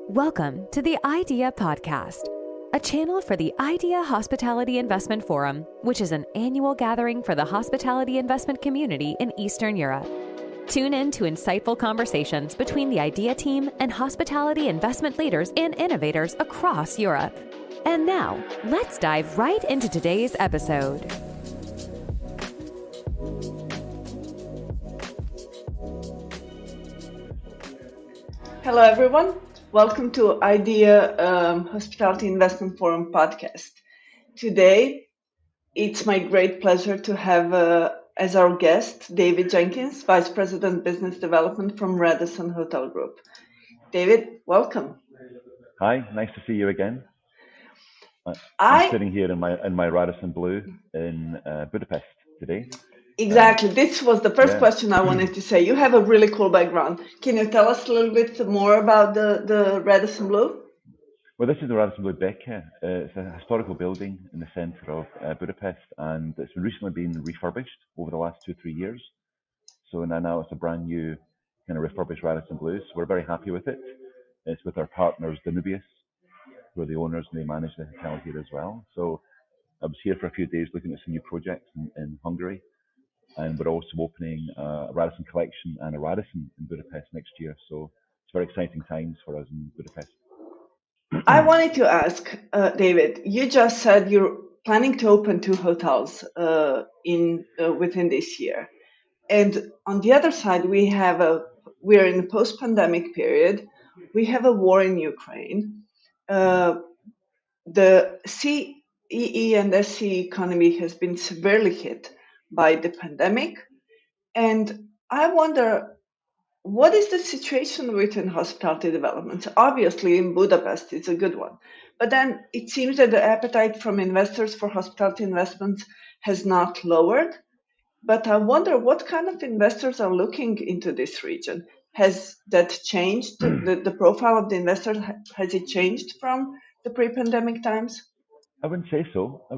Welcome to the IDEEA podcast, a channel for the IDEEA Hospitality Investment Forum, which is an annual gathering for the hospitality investment community in Eastern Europe. Tune in to insightful conversations between the IDEEA team and hospitality investment leaders and innovators across Europe. And now, let's dive right into today's episode. Hello, everyone. Welcome to IDEEA Hospitality Investment Forum podcast. Today, it's my great pleasure to have as our guest David Jenkins, Vice President Business Development from Radisson Hotel Group. David, welcome. Hi, nice to see you again. I'm sitting here in my Radisson blue in Budapest today. Exactly. This was the first question I wanted to say. You have a really cool background. Can you tell us a little bit more about the Radisson Blue? Well, this is the Radisson Blue Beke. It's a historical building in the centre of Budapest, and it's recently been refurbished over the last 2-3 years. So now it's a brand new kind of refurbished Radisson Blue. So we're very happy with it. It's with our partners, Danubius, who are the owners, and they manage the hotel here as well. So I was here for a few days looking at some new projects in Hungary. And we're also opening a Radisson collection and a Radisson in Budapest next year. So it's very exciting times for us in Budapest. I wanted to ask, David, you just said you're planning to open 2 hotels within this year. And on the other side, we're in a post-pandemic period. We have a war in Ukraine. The CEE and SC economy has been severely hit by the pandemic. And I wonder, what is the situation within hospitality developments? Obviously, in Budapest, it's a good one. But then it seems that the appetite from investors for hospitality investments has not lowered. But I wonder what kind of investors are looking into this region. Has that changed? The profile of the investors, has it changed from the pre-pandemic times? I wouldn't say so. I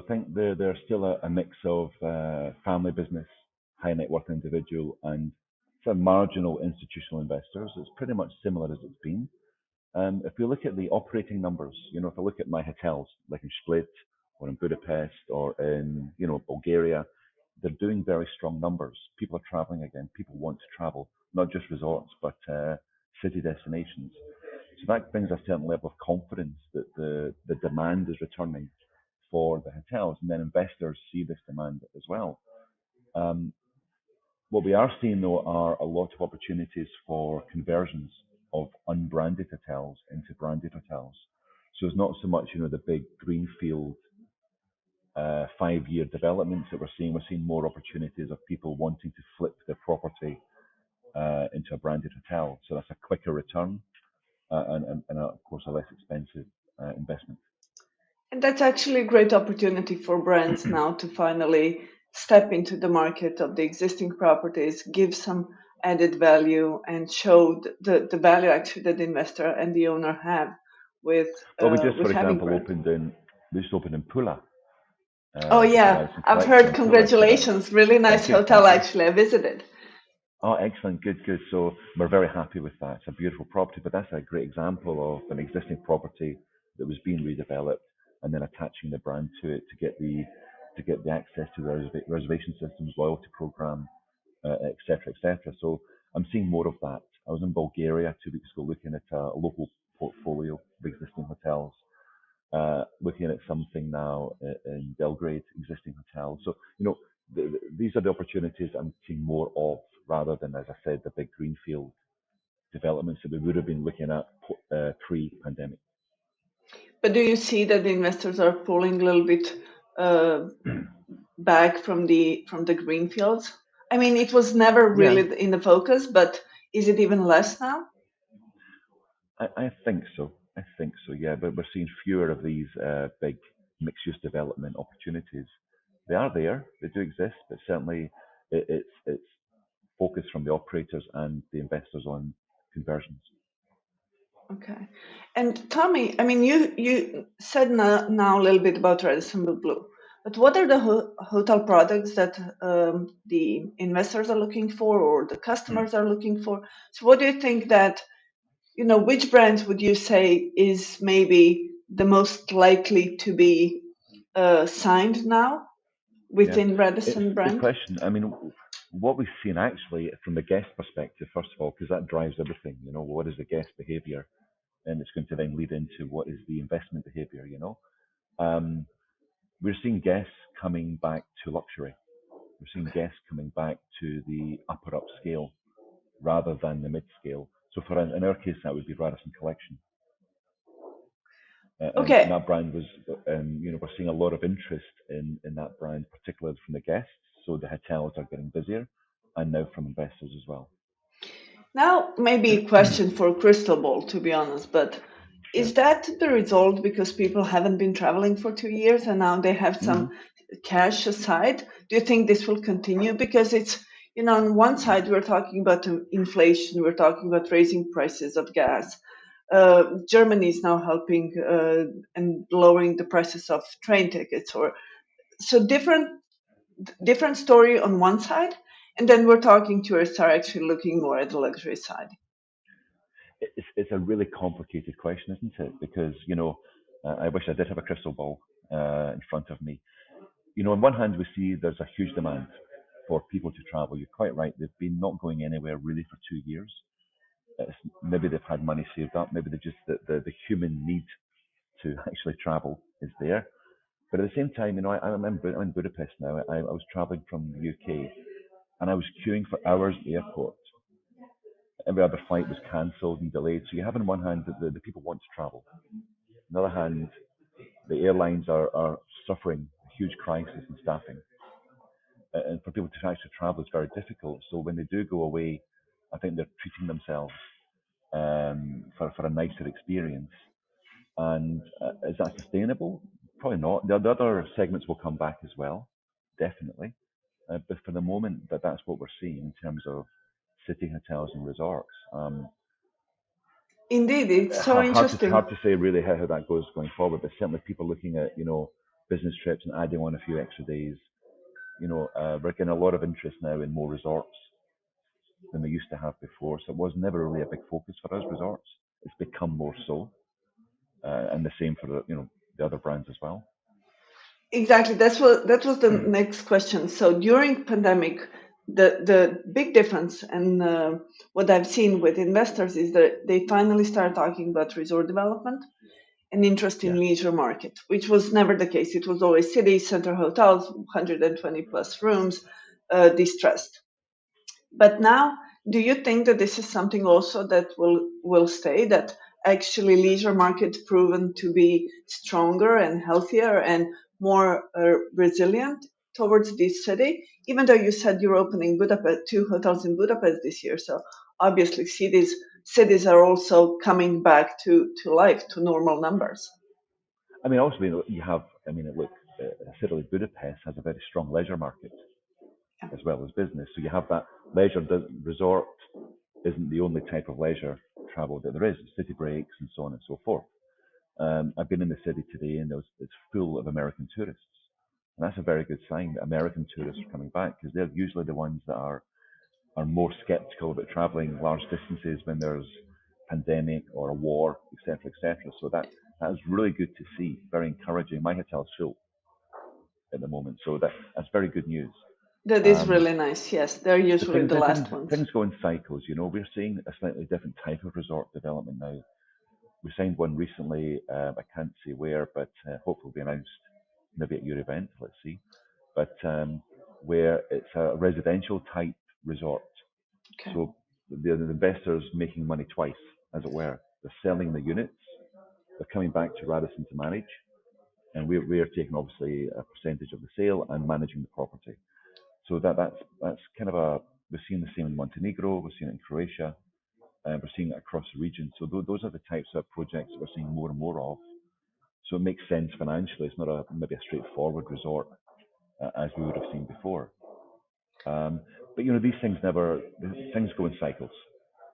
think there's still a mix of family business, high net worth individual, and some marginal institutional investors. It's pretty much similar as it's been. If we look at the operating numbers, if I look at my hotels, like in Split or in Budapest or in, Bulgaria, they're doing very strong numbers. People are traveling again. People want to travel, not just resorts, but city destinations. So that brings a certain level of confidence that the demand is returning for the hotels, and then investors see this demand as well. What we are seeing, though, are a lot of opportunities for conversions of unbranded hotels into branded hotels. So it's not so much, the big greenfield 5-year developments that we're seeing. We're seeing more opportunities of people wanting to flip their property into a branded hotel. So that's a quicker return and of course, a less expensive investment. And that's actually a great opportunity for brands now to finally step into the market of the existing properties, give some added value, and show the value actually that the investor and the owner have with well, we just, for example, we just opened in Pula. I've heard. Congratulations. Really nice hotel, actually. I visited. Oh, excellent. Good. So we're very happy with that. It's a beautiful property, but that's a great example of an existing property that was being redeveloped and then attaching the brand to it to get the access to the reservation systems, loyalty program, et cetera. So I'm seeing more of that. I was in Bulgaria 2 weeks ago looking at a local portfolio of existing hotels, looking at something now in Belgrade, existing hotels. So, these are the opportunities I'm seeing more of, rather than, as I said, the big greenfield developments that we would have been looking at pre-pandemic. But do you see that the investors are pulling a little bit back from the greenfields? I mean, it was never really in the focus, but is it even less now? I think so. Yeah. But we're seeing fewer of these big mixed-use development opportunities. They are there. They do exist, but certainly it's focus from the operators and the investors on conversions. Okay. And Tommy, I mean, you said now a little bit about Radisson Blue, but what are the hotel products that the investors are looking for or the customers are looking for? So what do you think that which brand would you say is maybe the most likely to be signed now Yeah, within it's Radisson a good brand? question. I mean, what we've seen actually from the guest perspective, first of all, because that drives everything. What is the guest behavior, and it's going to then lead into what is the investment behavior. Um, we're seeing guests coming back to luxury. We're seeing guests coming back to the upper upscale rather than the mid-scale. So in our case, that would be Radisson Collection. And Okay. that brand was, we're seeing a lot of interest in that brand, particularly from the guests. So the hotels are getting busier, and now from investors as well. Now, maybe a question for crystal ball, to be honest, but Sure. is that the result because people haven't been traveling for 2 years and now they have some cash aside? Do you think this will continue? Because it's, on one side, we're talking about inflation, we're talking about raising prices of gas. Germany is now helping and lowering the prices of train tickets, or so different story on one side, and then we're talking tourists are actually looking more at the luxury side. It's a really complicated question, isn't it? Because I wish I did have a crystal ball in front of me. On one hand, we see there's a huge demand for people to travel. You're quite right; they've been not going anywhere really for 2 years. Maybe they've had money saved up. Maybe they just the human need to actually travel is there. But at the same time, I'm in Budapest now. I was traveling from the UK, and I was queuing for hours at the airport. Every other flight was cancelled and delayed. So you have on one hand that the people want to travel. On the other hand, the airlines are suffering a huge crisis in staffing. And for people to actually travel is very difficult. So when they do go away, I think they're treating themselves for a nicer experience. And is that sustainable? Probably not. The other segments will come back as well, definitely. But for the moment, that's what we're seeing in terms of city hotels and resorts. Indeed, it's so Hard interesting. to say really how that goes going forward, but certainly people looking at business trips and adding on a few extra days. We're getting a lot of interest now in more resorts than we used to have before. So it was never really a big focus for us, resorts. It's become more so, and the same for the other brands as well. Exactly. That was the next question. So during pandemic, the big difference and what I've seen with investors is that they finally start talking about resort development and interest in Yeah. leisure market, which was never the case. It was always city center hotels, 120 plus rooms, distressed. But now, do you think that this is something also that will stay? That actually leisure market proven to be stronger and healthier and more resilient towards this city? Even though you said you're opening Budapest, 2 hotels in Budapest this year, so obviously cities are also coming back to life, to normal numbers. I mean, also you have. I mean, look, a city like Budapest has a very strong leisure market Yeah. as well as business. So you have that leisure. The resort isn't the only type of leisure travel that there is. City breaks and so on and so forth. I've been in the city today, and it's full of American tourists, and that's a very good sign that American tourists are coming back because they're usually the ones that are more skeptical about traveling large distances when there's pandemic or a war, etc., etc. So that is really good to see. Very encouraging. My hotel's full at the moment, so that's very good news. That is Um, really nice. Yes, they're but usually things the things last ones. things go in cycles. We're seeing a slightly different type of resort development now. We signed one recently. I can't say where, but hopefully will be announced maybe at your event. Let's see. But where it's a residential type resort. Okay. So the investors making money twice, as it were. They're selling the units, they're coming back to Radisson to manage, and we're taking obviously a percentage of the sale and managing the property. So that's kind of we're seeing the same in Montenegro, we're seeing it in Croatia, we're seeing it across the region. So those are the types of projects that we're seeing more and more of. So it makes sense financially. It's not maybe a straightforward resort as we would have seen before. But these things go in cycles.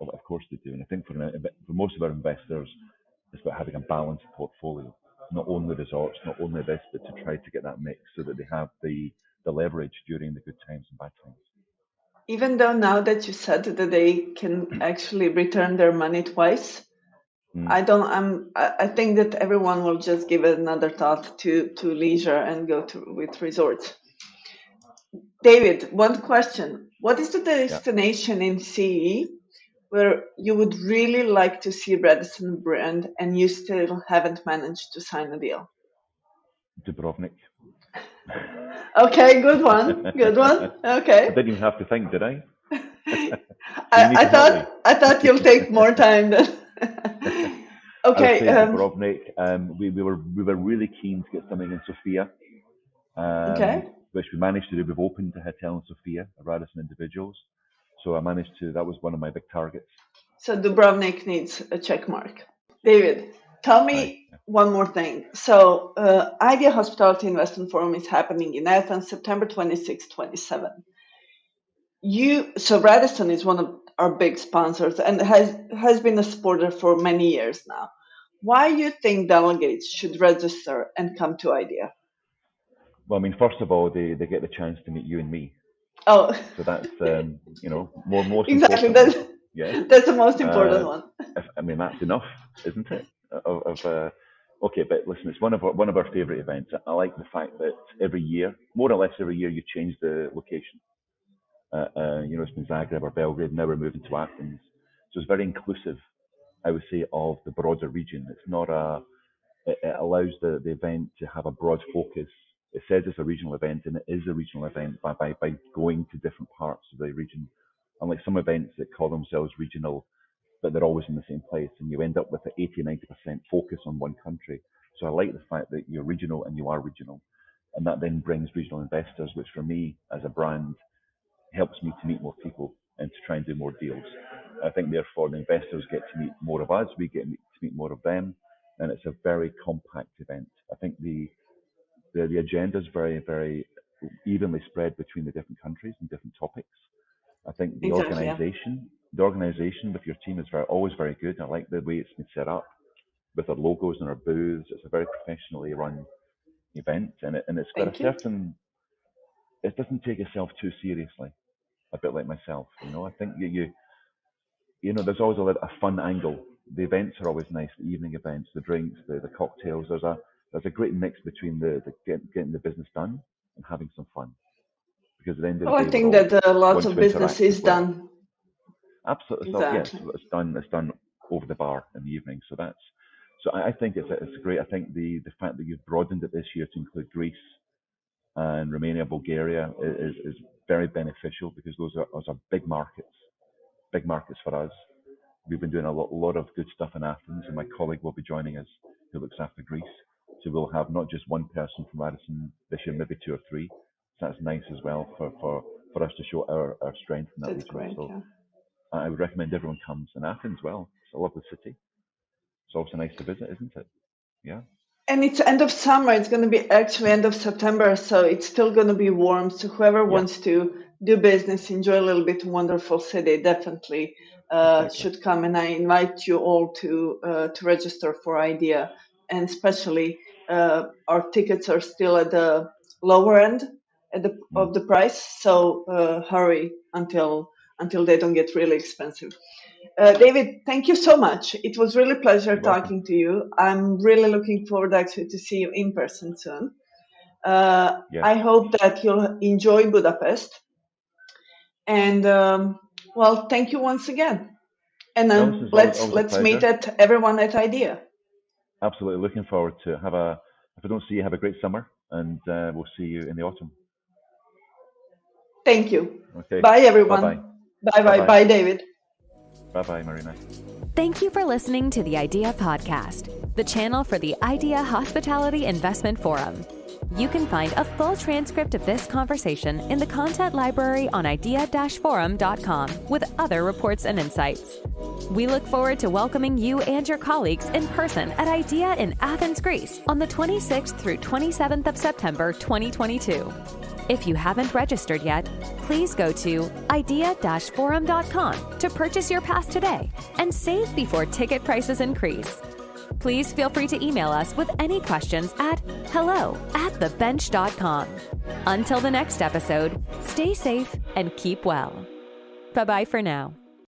Of course they do. And I think for most of our investors, it's about having a balanced portfolio, not only resorts, not only this, but to try to get that mix so that they have the leverage during the good times and bad times. Even though now that you said that they can actually return their money twice, I think that everyone will just give it another thought to leisure and go with resorts. David, one question. What is the destination in CE where you would really like to see Radisson brand and you still haven't managed to sign a deal? Dubrovnik. Okay, good one. Good one. Okay. I didn't even have to think, did I? I thought you'll take more time than. Okay. I would say Dubrovnik. We were really keen to get something in Sofia. Okay. Which we managed to do. We've opened a hotel in Sofia, a Radisson Individuals. So I managed to, that was one of my big targets. So Dubrovnik needs a check mark. David, tell me one more thing. So IDEEA Hospitality Investment Forum is happening in Athens, September 26, 27. So Radisson is one of our big sponsors and has been a supporter for many years now. Why do you think delegates should register and come to IDEEA? Well, I mean, first of all, they get the chance to meet you and me. Oh. So that's, most exactly. important. That's the most important one. I mean, that's enough, isn't it? Okay, but listen, it's one of our favorite events. I like the fact that every year, more or less every year, you change the location. It's been Zagreb or Belgrade, now we're moving to Athens. So it's very inclusive, I would say, of the broader region. It's not it allows the event to have a broad focus. It says it's a regional event, and it is a regional event by going to different parts of the region. Unlike some events that call themselves regional, but they're always in the same place, and you end up with an 80-90% focus on one country. So I like the fact that you're regional and you are regional. And that then brings regional investors, which for me, as a brand, helps me to meet more people and to try and do more deals. I think therefore the investors get to meet more of us, we get to meet more of them, and it's a very compact event. I think the agenda is very, very evenly spread between the different countries and different topics. I think the organization with your team is always very good. I like the way it's been set up with our logos and our booths. It's a very professionally run event, and it's got a certain. It doesn't take itself too seriously. A bit like myself, I think there's always a fun angle. The events are always nice. The evening events, the drinks, the cocktails. There's a great mix between the getting the business done and having some fun. Because at the end of the day, I think that lots of business is done. Absolutely. Exactly. So yes, it's done over the bar in the evening. So I think it's great. I think the fact that you've broadened it this year to include Greece and Romania, Bulgaria is very beneficial, because those are big markets for us. We've been doing a lot of good stuff in Athens, and my colleague will be joining us who looks after Greece. So we'll have not just one person from Radisson this year, maybe 2 or 3. So that's nice as well for us to show our strength in that region. Great, so I would recommend everyone comes. And Athens, well, it's a lovely city. It's also nice to visit, isn't it? Yeah. And it's end of summer. It's going to be actually end of September, so it's still going to be warm. So whoever wants to do business, enjoy a little bit wonderful city, definitely should come. And I invite you all to register for IDEEA. And especially our tickets are still at the lower end of the price. So hurry until they don't get really expensive. David, thank you so much. It was really a pleasure talking to you. I'm really looking forward actually to see you in person soon. I hope that you'll enjoy Budapest. And thank you once again. And then let's meet everyone at IDEEA. Absolutely, looking forward to if I don't see you, have a great summer, and we'll see you in the autumn. Thank you. Okay. Bye, everyone. Bye, bye, David. Bye-bye, Marina. Thank you for listening to the IDEEA podcast, the channel for the IDEEA Hospitality Investment Forum. You can find a full transcript of this conversation in the content library on idea-forum.com with other reports and insights. We look forward to welcoming you and your colleagues in person at IDEEA in Athens, Greece on the 26th through 27th of September, 2022. If you haven't registered yet, please go to idea-forum.com to purchase your pass today and save before ticket prices increase. Please feel free to email us with any questions at hello@thebench.com. Until the next episode, stay safe and keep well. Bye-bye for now.